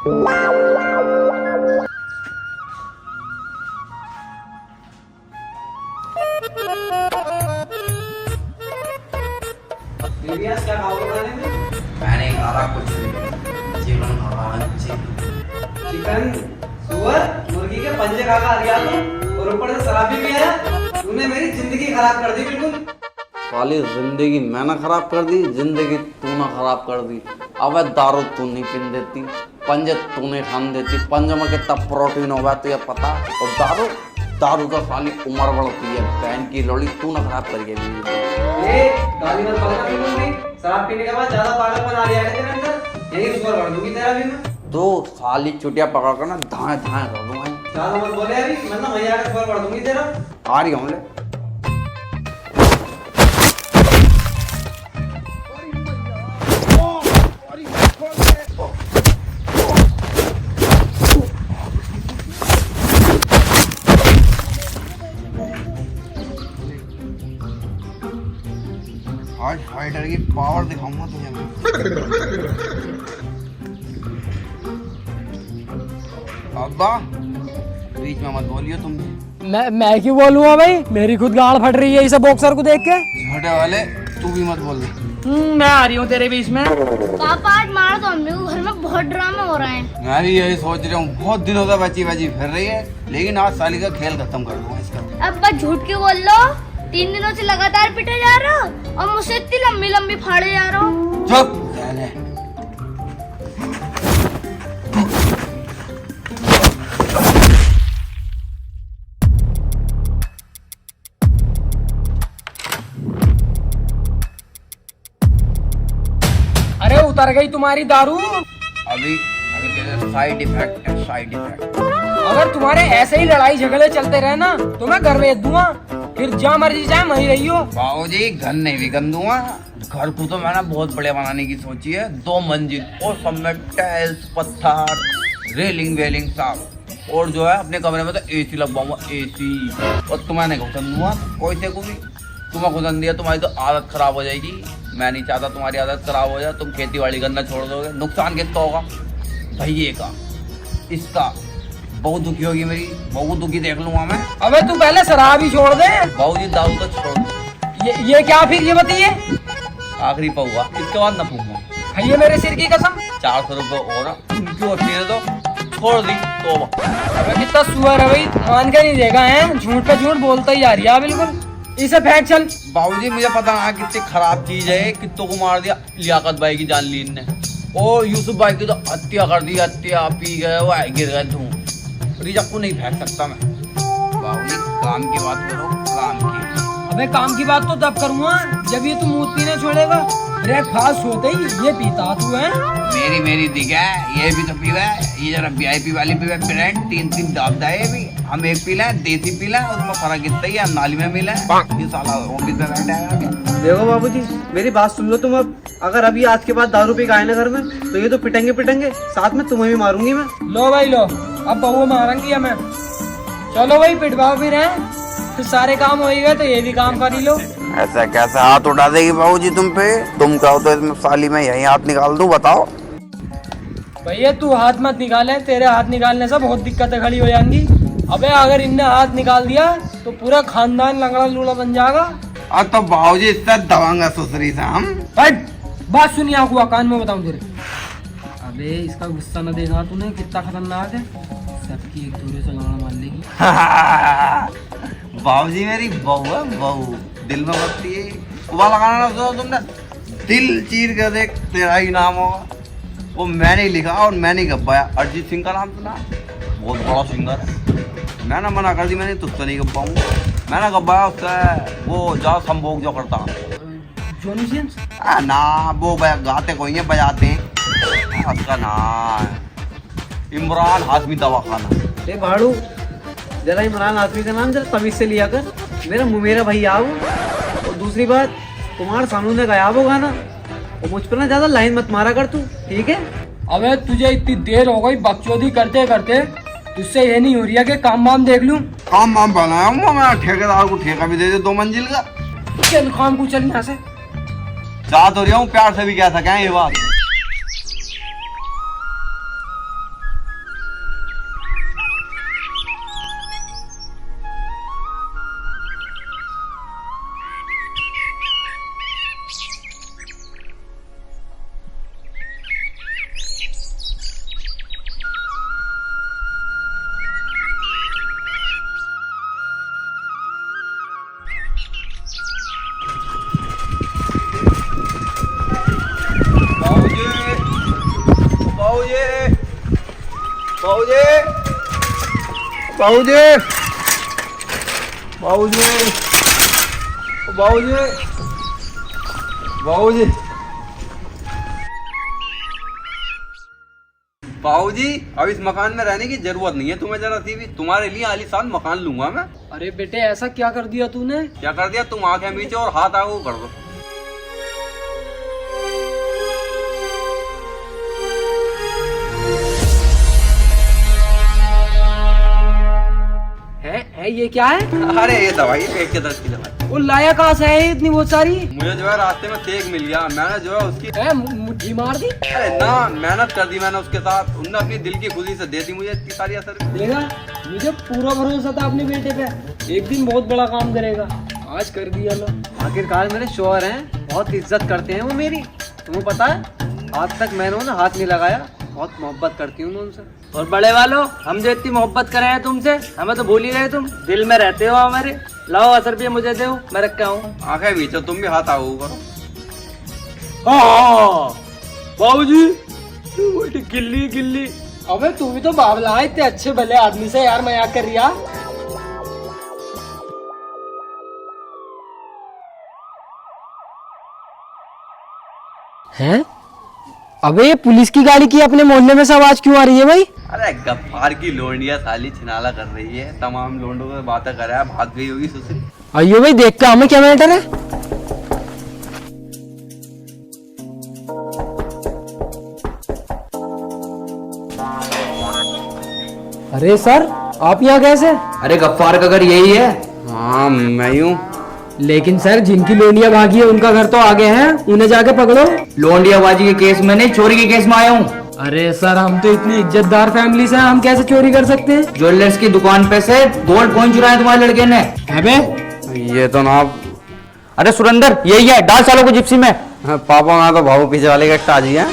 क्या खाओगे खाने में? मैंने खाना कुछ चिकन खाना चिकन, सुअर, मुर्गी के पंजे खा खा दिया तू, और ऊपर से शराब भी पिया। तूने मेरी जिंदगी खराब कर दी बिल्कुल। साली जिंदगी मैंने खराब कर दी, जिंदगी तूने खराब कर दी। अबे दारू तू नहीं पीन देती, पंजे तू नहीं खान देती, पंजे में कितना प्रोटीन होगा तुझे पता। और दारू तो साली उम्र बढ़ती है, बहन की लोड़ी तू ना खराब करिए। गाली मत बकना बिल्कुल नहीं। शराब पीने के बाद ज्यादा पागलपन आ गया है तेरे अंदर, यही सुअर कर दूंगी तेरा भी मैं। तो साली चुटिया पकड़ कर ना धाए धाए कर दूंगा। ज्यादा मत बोले अभी, मतलब वहीं आकर सुअर कर दूंगी तेरा। आ रही हूँ ले। आज फाइटर की पावर दिखाऊंगा तुझे मैं। अब्बा बीच में मत बोलियो तुम। मैं क्यों बोलूँगा भाई, मेरी खुद गाड़ फट रही है इस बॉक्सर को देख के। छोटे वाले तू भी मत बोल। मैं आ रही हूँ तेरे बीच में। पापा आज मार दो हमने को, घर में बहुत ड्रामा हो रहा है। मैं भी यही सोच रहा हूँ, बहुत दिनों से बची फिर रही है, लेकिन आज साली का खेल खत्म कर दूंगा इसका। अब बस झूठ क्यों बोल लो, 3 दिनों से लगातार पिटे जा रहा हो और मुझसे इतनी लंबी लंबी फाड़े जा रहा हो। चुप। अरे उतर गई तुम्हारी दारू। अभी साइड इफेक्ट है, साइड इफेक्ट। अगर तुम्हारे ऐसे ही लड़ाई झगड़े चलते रहे ना तो मैं घर भेज दूंगा, फिर जहाँ मर्जी जाए वहीं रही हो। बाबूजी घर नहीं भी कर दूंगा, घर को तो मैंने बहुत बड़े बनाने की सोची है, 2 मंजिल और सब में टाइल्स, पत्थर, रेलिंग वेलिंग सब। और जो है अपने कमरे में तो एसी लगवाऊंगा, एसी। और तुम्हें नहीं घुसन दूंगा कोई से को भी। तुम्हें घुसन दिया तुम्हारी तो आदत खराब हो जाएगी। मैं नहीं चाहता तुम्हारी आदत खराब हो जाए, तुम खेती बाड़ी करना छोड़ दोगे। नुकसान किसका होगा? भैये का, इसका। बहुत दुखी होगी मेरी, बहुत दुखी देख लूंगा मैं। अबे तू पहले शराब ही छोड़ दे। बाबूजी दारू तो छोड़। ये क्या फिर, ये बताइए। आखिरी पऊगा, इसके बाद न पऊंगा। भैया मेरे सिर की कसम। 400 रुपये और क्यों दे दो, छोड़ दी तो। अबे कितना सुअर है भाई, मान के नहीं देगा है, झूठ पे झूठ बोलता ही जा रही है बिल्कुल। इसे फेंक चल। बाबूजी मुझे पता ना कितनी खराब चीज है, कितनों को मार दिया। लियाकत भाई की जान ली इनने, और यूसुफ भाई की तो हत्या कर दी, हत्या। पी गए वो गिर गए धूम। रिजक को नहीं फेंक सकता मैं। बाबूजी काम की बात करो, काम की। अबे काम की बात तो तब करूँगा जब ये तू मूत पीने छोड़ेगा। ब्रेकफास्ट होते ही ये पीता तू है। मेरी दिखा है, ये भी तो पीवा है। ये जरा VIP वाली पीवा, ब्रांड 3 दाबदा है। भी हम एक पीला है, देसी पीला है, उसमें फर्क इतना ही है, नाली में मिला है। ये साला ऑफिस में बैठा है आगे। देखो बाबूजी मेरी बात सुन लो तुम। अब अगर अभी आज के बाद दारू पी के आए ना घर में तो ये तो पिटेंगे, साथ में तुम्हें भी मारूंगी मैं। लो भाई लो, अब बहू मारेंगी हमें। चलो भाई पिटवाओ भी रहे, फिर सारे काम हो गए तो ये भी काम कर ही लो। ऐसा कैसे हाथ उठा देगी बाबूजी तुम पे? तुम कहो तो इसमें साली में यही हाथ निकाल दूं, बताओ। भैया तू हाथ मत निकाले, तेरे हाथ निकालने से बहुत दिक्कतें खड़ी हो जाएंगी। अबे अगर इनने हाथ निकाल दिया तो पूरा खानदान लंगड़ा लूड़ा बन जाएगा। अब तो बाबूजी इससे दवांगा सुसरी से हम। बात सुनिए आपको कान में बताऊं तेरे। अबे इसका गुस्सा न देखा तूने कितना खतरनाक है, सबकी एक दूसरे से गाना मार लेगी। बाबूजी मेरी बहू है, बहू दिल में बसती है। उबा लगाना ना सोचो तुमने, दिल चीर कर देख तेरा ही नाम होगा। वो मैंने ही लिखा और मैंने ही गब्बाया। अरिजीत सिंह का नाम सुना, बहुत बड़ा सिंगर है। मैंने मना कर दी, मैंने तुझसे नहीं गब्बाऊंगा। मैंने गब्बाया उससे वो जा संभोग जो करता ना, वो गाते कोई नहीं, बजाते हैं। उसका नाम इमरान हाशमी दवाखाना। ए भाड़ू, जरा इमरान आदमी का नाम जरा तमीज से लिया कर। मेरा भैया वो। और दूसरी बात, तुम्हारे सामने गाया वो गाना, और मुझ पर ना ज्यादा लाइन मत मारा कर तू, ठीक है? अबे तुझे इतनी देर हो गई बकचोदी करते करते, तुझसे ये नहीं हो रही है कि काम वाम देख लूं? काम वाम बनाया हूँ मैं, ठेकेदार को ठेका भी दे दे 2 मंजिल का। चल काम को, चल यहाँ से। चाह तो रहा हूँ, प्यार से भी कह सके ये बात। बाबूजी, बाबूजी, बाबूजी, बाबूजी, बाबूजी, बाबूजी, बाबूजी, अब इस मकान में रहने की जरूरत नहीं है तुम्हें जरा सी भी। तुम्हारे लिए आलीशान मकान लूंगा मैं। अरे बेटे ऐसा क्या कर दिया तूने? क्या कर दिया? तुम आंखें नीचे और हाथ आगे कर दो। है ये क्या है? अरे ये दवाई है, पेट के दर्द की दवाई। वो लाया कहाँ से है इतनी बहुत सारी? मुझे जो है रास्ते में सेक मिल गया, मैंने जो है उसकी मुट्ठी मार दी? अरे ना, मेहनत कर दी मैंने उसके साथ। उनने अपनी दिल की खुशी से दे दी मुझे इतनी सारी असर। देखा, मुझे पूरा भरोसा था अपने बेटे पे, एक दिन बहुत बड़ा काम करेगा, आज कर दिया लो। आखिरकार मेरे शौहर हैं, बहुत इज्जत करते हैं वो मेरी। तुम्हें पता है, आज तक मैंने उन्हें हाथ नहीं लगाया। बहुत मोहब्बत करती हूँ मैं उनसे। और बड़े वालों, हम जो इतनी मोहब्बत कर रहे हैं तुमसे, हमें तो भूल ही गए, तुम दिल में रहते हो हमारे। लाओ 10 रुपये मुझे दो, मैं रख के आऊँ। आंखें बीचो, तुम भी हाथ आओ करो। बाबूजी, गिल्ली गिल्ली। अबे तू भी तो बाबला है, इतने अच्छे भले आदमी से यार मजाक कर रिया। हैं? अबे ये पुलिस की गाड़ी की अपने मोहल्ले में से आवाज क्यों आ रही है भाई? अरे गफ्फार की लोंडिया साली छिनाला कर रही है, तमाम लोंडों से बातें कर रहा है, भाग गई होगी सुसरी। आइयो भाई, देख के हमें क्या मैटर है। अरे सर, आप यहाँ कैसे? अरे गफ्फार का घर यही है। हाँ मैं यूँ। लेकिन सर, जिनकी लोंडिया भागी है उनका घर तो आगे है, उन्हें जाके पकड़ो। लोंडियाबाजी के केस में नहीं, चोरी के केस में आया हूँ। अरे सर, हम तो इतनी इज्जतदार फैमिली से हैं, हम कैसे चोरी कर सकते हैं? ज्वेलर्स की दुकान पे से गोल्ड कॉइन चुराए तुम्हारे लड़के ने। अबे ये तो ना अरे सुरेंद्र, यही है, डाल सालों को जिप्सी में। पापा, मैं तो भाऊ पीछे वाले के ताजी है।